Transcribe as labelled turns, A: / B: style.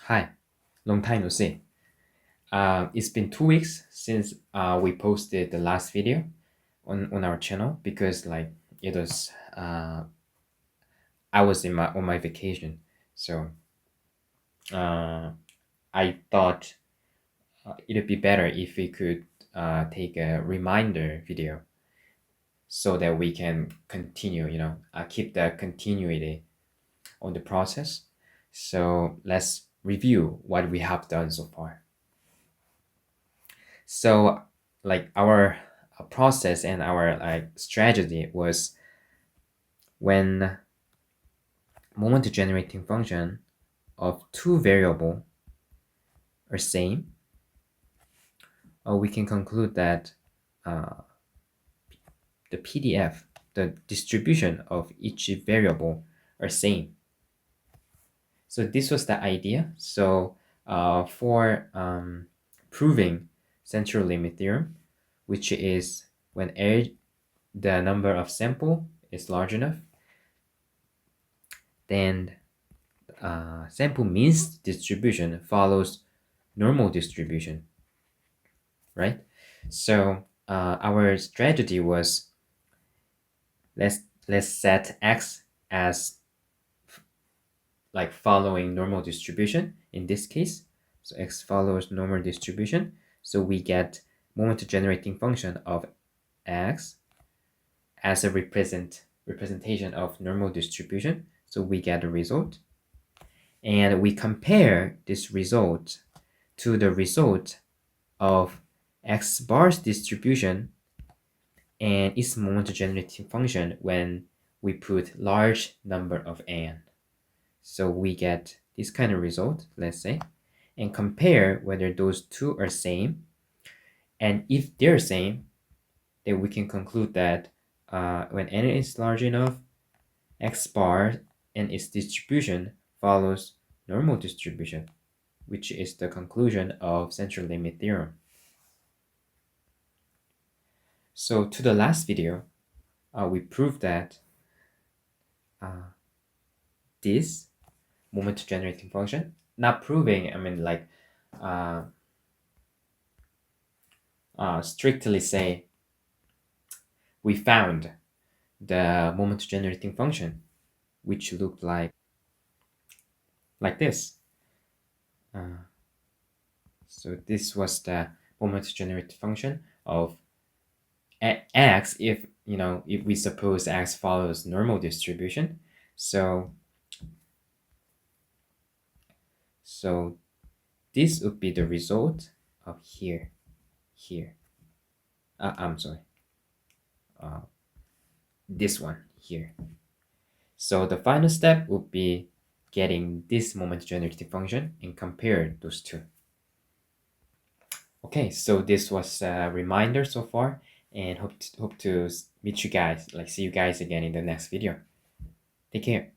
A: Hi, long time no see. It's been 2 weeks since we posted the last video on our channel because it was I was on my vacation, so I thought it'd be better if we could take a reminder video so that we can continue, keep the continuity on the process. So let's review what we have done so far. So our process and our strategy was when moment generating function of two variable are same, we can conclude that the PDF, the distribution of each variable are same. So this was the idea. So for proving central limit theorem, which is when the number of sample is large enough, then sample means distribution follows normal distribution, right? So our strategy was let's set x as following normal distribution in this case. So x follows normal distribution. So we get moment generating function of x as a representation of normal distribution. So we get a result. And we compare this result to the result of x bar's distribution and its moment generating function when we put large number of n. So we get this kind of result, let's say, and compare whether those two are same. And if they're same, then we can conclude that when n is large enough, x bar and its distribution follows normal distribution, which is the conclusion of central limit theorem. So to the last video, we proved that this moment generating function, not proving, I mean strictly say we found the moment generating function, which looked like this. So this was the moment generating function of x if we suppose x follows normal distribution. So this would be the result of here. I'm sorry. This one here. So the final step would be getting this moment generating function and compare those two. Okay, so this was a reminder so far, and hope to meet you guys, see you guys again in the next video. Take care.